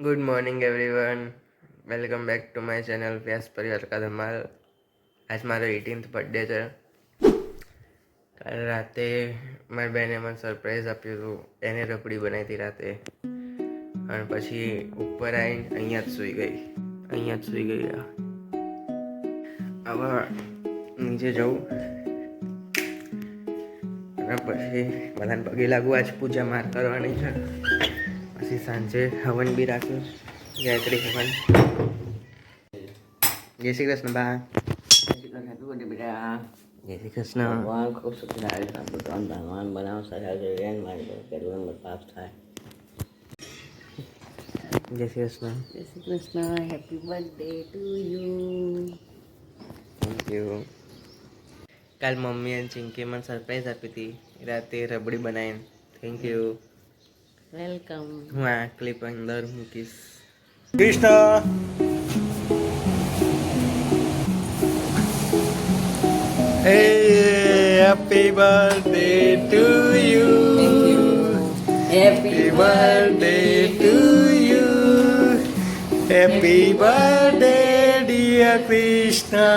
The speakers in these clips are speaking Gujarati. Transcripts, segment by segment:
Good morning everyone, welcome back to my channel Vyas परिवार का धमाल। आज मारो 18th बर्थडे है। काल राते मारी बहने मैं सरप्राइज आप्युं हतुं। एने रबड़ी बनाई थी राते अने पछी उपर आवीने अहींया ज सूई गई। हवे नीचे जाऊँ अने पछी बधाने पगे लागू। आज पूजा मार करवानी छे। पछी सांजे हवन बी राख्युं, गायत्री हवन। जय श्री कृष्ण बा। जय श्री कृष्ण। भगवान खूब सत्यनारायण भगवान भगवान बनाओ सदा जय मारे करुण मत पाप थाय। जय श्री कृष्ण। जय Shri Krishna. Happy birthday to you. Thank you. काल मम्मी और चिंकी मन सरप्राइज आपी थी राते रबड़ी बनाई। Thank you. वेलकम। हूँ आ क्लिप अंदर मूकीश। Krishna happy birthday to you. Happy birthday to you. Happy birthday dear Krishna.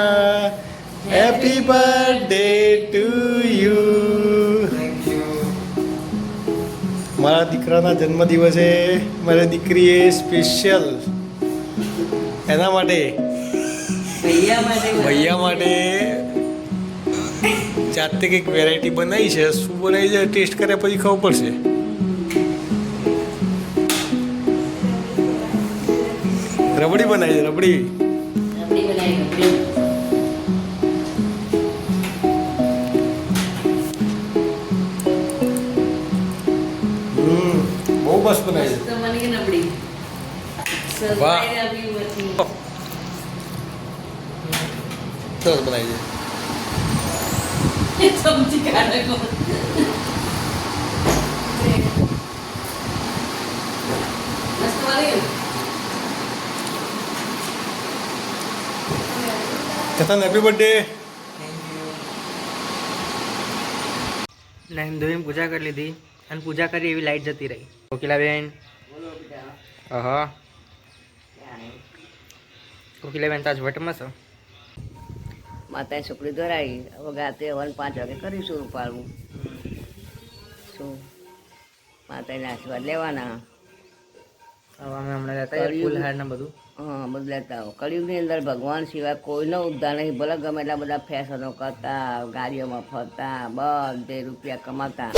Happy birthday to you. મારા દીકરાના જન્મદિવસે મારી દીકરીએ સ્પેશિયલ એના માટે ભૈયા માટે જાતે કંઈક વેરાયટી બનાવી છે. શું બનાવી છે ટેસ્ટ કર્યા પછી ખબર પડશે. રબડી બનાવી છે. રબડી બહુ મસ્ત બનાવી છે. વાહ સરસ બનાવી છે. સમજી કાઢો. કથન હેપી બર્થડે. નાઈન ધોઈને પૂજા કરી લીધી અને પૂજા કરી એવી લાઈટ જતી રહી. કોકિલાબેન કોકિલાબેન તાજ વટમાં છો. માતાએ છોકરી ધરાવી. હવે રાતે 5 વાગે કરીશું રૂપાળું. શું માતાના આશીર્વાદ લેવાના. હવે અમે હમણાં લેતા ફૂલહાર ને બધું. હા બધું લેતા આવો. કળિયુગની અંદર ભગવાન સિવાય કોઈનો ઉદ્ધાર નહીં. ભલે ગમે એટલા બધા ફેશનો કરતા, ગાડીઓમાં ફરતા, બધે રૂપિયા કમાતા,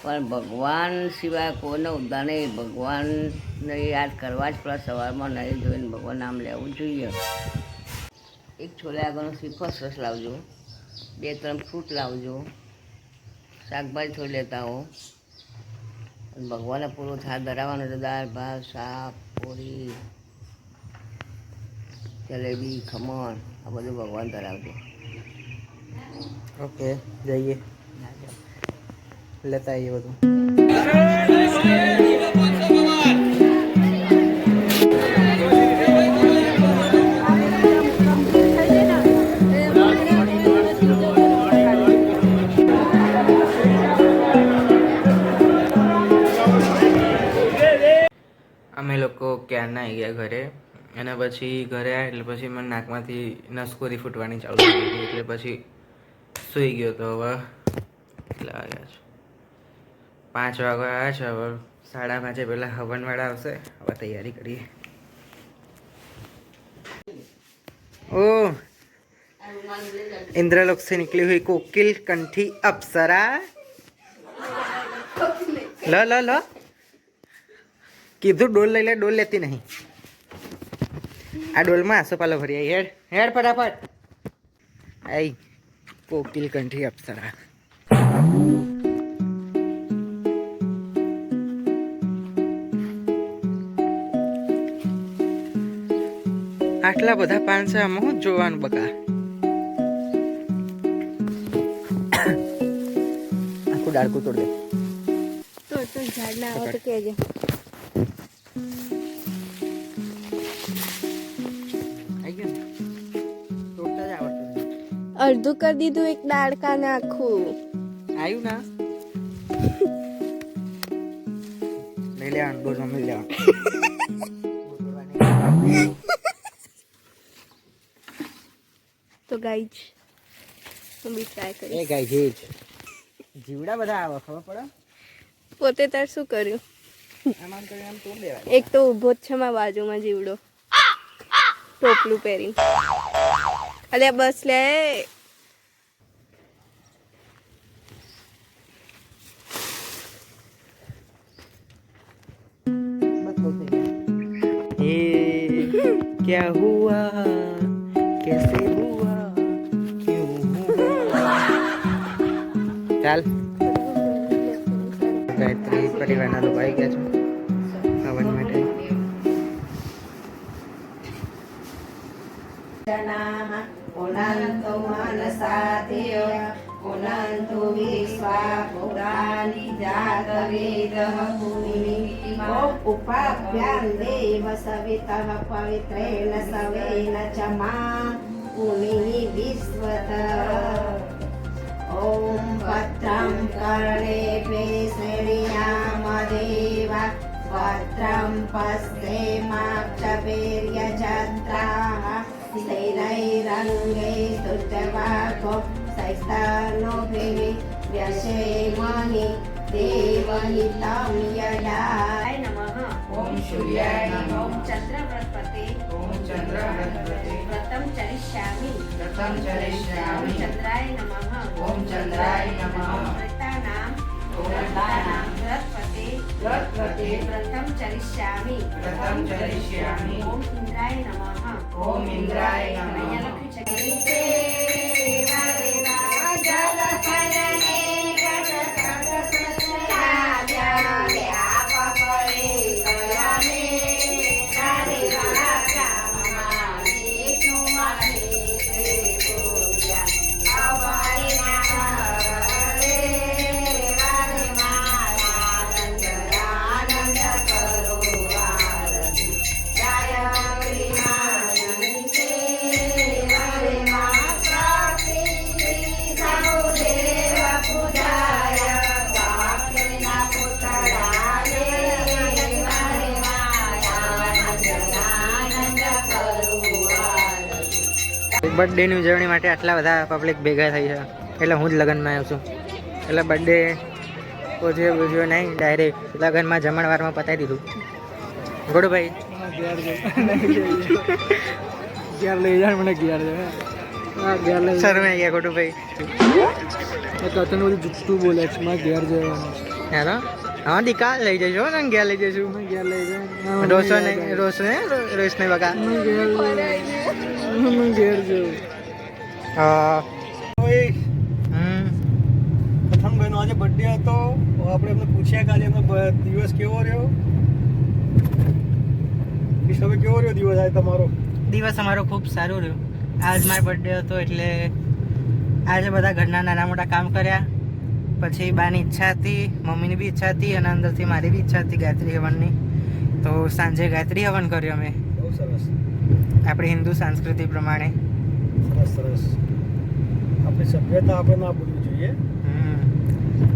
પણ ભગવાન સિવાય કોઈનો ઉદ્ધાર નહીં. ભગવાનને યાદ કરવા જ પડે. સવારમાં નહીં જોઈને ભગવાન નામ લેવું જોઈએ. એક છોલે આગળનો શ્રીફળ રસ લાવજો, 2-3 ફ્રૂટ લાવજો, શાકભાજી થોડી લેતા આવો. ભગવાનને પૂરો થાળ ધરાવવાનો તો દાળ ભાત શાક પૂરી જલેબી ખમણ આ બધું ભગવાન ધરાવજો. ઓકે જઈએ લેતા આવીએ બધું. અમે લોકો ક્યારના આવી ગયા ઘરે અને પછી ઘરે આવ્યા એટલે પછી મને નાકમાંથી નસકોરી ફૂટવાની ચાલુ થઈ ગઈ એટલે પછી સૂઈ ગયો. તો હવે કેટલા વાગ્યા છે? 5 વાગ્યા આવ્યા છે. હવે 5:30 પહેલાં હવનવાળા આવશે. હવે તૈયારી કરીએ. ओ इंद्रलोक से निकली हुई कोकिल कंठी अप्सरा. लो लो लो कीधु डोल ले डोल लेती नहीं. आ डोल में आसोपालो भरी आई. हेड हेड फटाफट आई कोकिल कंठी अप्सरा. આટલા બધા પાન છે આમાં હું જોવાનું બકા. આખું ડાળકું તોડ દે. તો ઝાડ ના આવે તો કહેજે. આઈ ગયું ને? તોડતા જ આવડતું. અડધું કરી દીધું એક દાડકા ને આખું. આવ્યું ના? લઈ લેવાનું, ડોલ મમ્મી લેવાનું. ગાઈજ હું બી ટ્રાય એ કરીશ. ગાય છે જીવડા બધા આવે ખબર પડે પોતે તાર શું કર્યું? આમ આમ કરીને આમ તોડ દેવાય. એક તો ઊભો જ છે મારા બાજુમાં જીવડો ટોપલું પહેરીને. અલ્યા બસ લે. क्या हुआ कैसे हुआ क्यों हुआ ચાલ ગાયત્રી પરિવારના લોકો આવી ગયા છે હવન માટે. પુનંતુ મનસાધ્ય પુનંતુ વિશ્વા ભૂતાનિ જાતવેદઃ પુનિમિતિમો ઉપાભ્યામ દેવ સવિતઃ પવિત્રેણ સવેન ચ મા પુનિ વિશ્વત. ઓમ ભદ્રં કર્ણેભ્યઃ શૃણુયામ દેવા ભદ્રં પશ્યેમાક્ષભૈર્યજત્રાः स्थैरैरङ्गैः स्तुष्टवाको सैस्तानोभिः व्यशेमहि देवहितं यदाय नमः. ॐ सूर्याय नमः. ॐ चन्द्रबृहस्पते. ॐ चन्द्रबृहस्पते. व्रतं चरिष्यामि. व्रतं चरिष्यामि. ॐ चन्द्राय नमः. ॐ चन्द्राय नमः. व्रतानां बृहस्पते. बृहस्पते. व्रतं चरिष्यामि. व्रतं चरिष्यामि. ॐ इन्द्राय नमः. ॐ इन्द्राय नमः. બર્થડેની ઉજવણી માટે આટલા બધા પબ્લિક ભેગા થઈ છે એટલે હું જ લગ્નમાં આવ્યો છું. એટલે બર્થડે ઉજવ્યો નહીં, ડાયરેક્ટ લગ્નમાં જમણવારમાં પતાવી દીધું. ગોડુભાઈ ઘેર લઈ જાય મને ઘેર ઘેર લઈ શરમાઈ ગયા ગોડુભાઈ. કતન બધું જુઠ્ઠું બોલે છે મારે ઘેર જવાનું યાર હા દીકા લઈ જઈશું ને ઘેર લઈ જઈશું. ઘેર લઈ જાય રોસો નહીં રોસ ને રોસ નહીં બકા. ઘેર જવું. હા પ્રથમભાઈનો આજે બર્થડે હતો. આપણે એમને પૂછ્યા કે આજે એમનો દિવસ કેવો રહ્યો? વિશ્વ કેવો રહ્યો દિવસ આજે તમારો? દિવસ અમારો ખૂબ સારો રહ્યો. આજ મારો બર્થડે હતો એટલે આજે બધા ઘરના નાના મોટા કામ કર્યા. પછી બાની ઈચ્છા હતી, મમ્મીની બી ઈચ્છા હતી અને અંદરથી મારી બી ઈચ્છા હતી ગાયત્રી હવનની. તો સાંજે ગાયત્રી હવન કર્યો અમે બહુ સરસ. આપણી હિન્દુ સંસ્કૃતિ પ્રમાણે. સરસ સરસ. આપણી સભ્યતા આપણે ના ભૂલવી જોઈએ.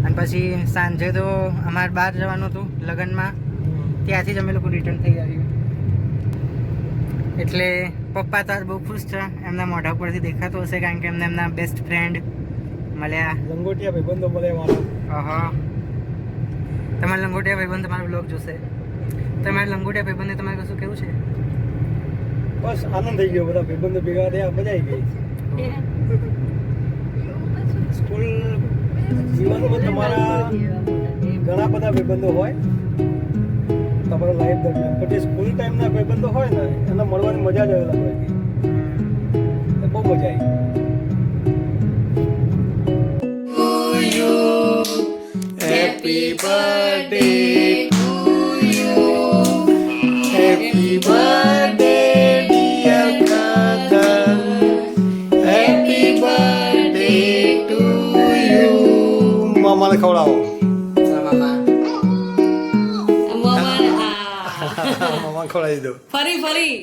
અને પછી સાંજે તો અમારે બહાર જવાનું હતું લગ્નમાં. ત્યાંથી જ અમે લોકો રિટર્ન થઈ આવ્યું. એટલે પપ્પા તો આજ બહુ ખુશ છે. એમના મોઢા પરથી દેખાતું હશે કારણ કે એમને એમના બેસ્ટ ફ્રેન્ડ મળ્યા. લંગોટિયા ભાઈબંધો મળ્યા મારા. ઓહો, તમારા લંગોટિયા ભાઈબંધ તમારો બ્લોગ જોશે. તમારા લંગોટિયા ભાઈબંધને તમારે કશું કેવું છે? બસ આનંદ થઈ ગયો. બધા ભાઈબંધો ભેગા થયા, મજા આવી ગઈ. સ્કૂલ જીવનમાં તમારા ઘણા બધા ભાઈબંધો હોય તમારા લાઈફ દરમિયાન, પણ જે સ્કૂલ ટાઈમના ભાઈબંધો હોય ને એને મળવાની મજા જ અલગ હોય. બહુ મજા આવી. Happy birthday to you. Happy birthday dear Kakan. Happy birthday to you. મામાને ખવડાવો. મામા ખવડાવી દો. ફરી ફરી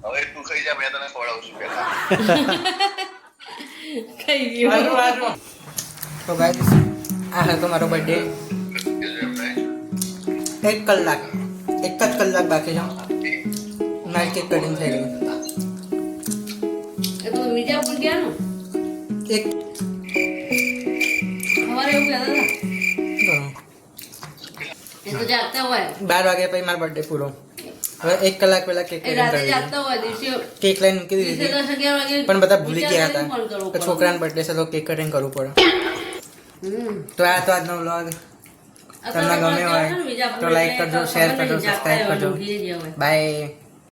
હવે તું ખાઈ જા, મેં તને ખવડાવું છું પહેલા. ખાઈ ગયું. તો ગાઈસ આ હતો મારો બર્થડે. 1 કલાક એક જ કલાક બાકી છે મારી કેક કટિંગ થઈ ગયું એ તો વિજાપુર ગયા ને એક સવારે એવું કહેતા હતા ઘણું. એ તો જાગતા હોય 12 વાગ્યા પછી મારો બર્થડે પૂરો હવે 1 કલાક પહેલા કેક એ કટિંગ રાતે કરી જાગતા હોય દિવસે કેક લઈને મૂકી દિવસે દીધી 10-11 વાગે પણ બધા ભૂલી ગયા વિચાર કરીને ફોન હતા કરવો કે પડે. છોકરાનો બર્થડે છે તો કેક કટિંગ કરવું પડે તો આ તો આજનો વ્લોગ તમને ગમ્યો હોય તો લાઈક કરજો શેર કરજો સબસ્ક્રાઈબ કરજો બાય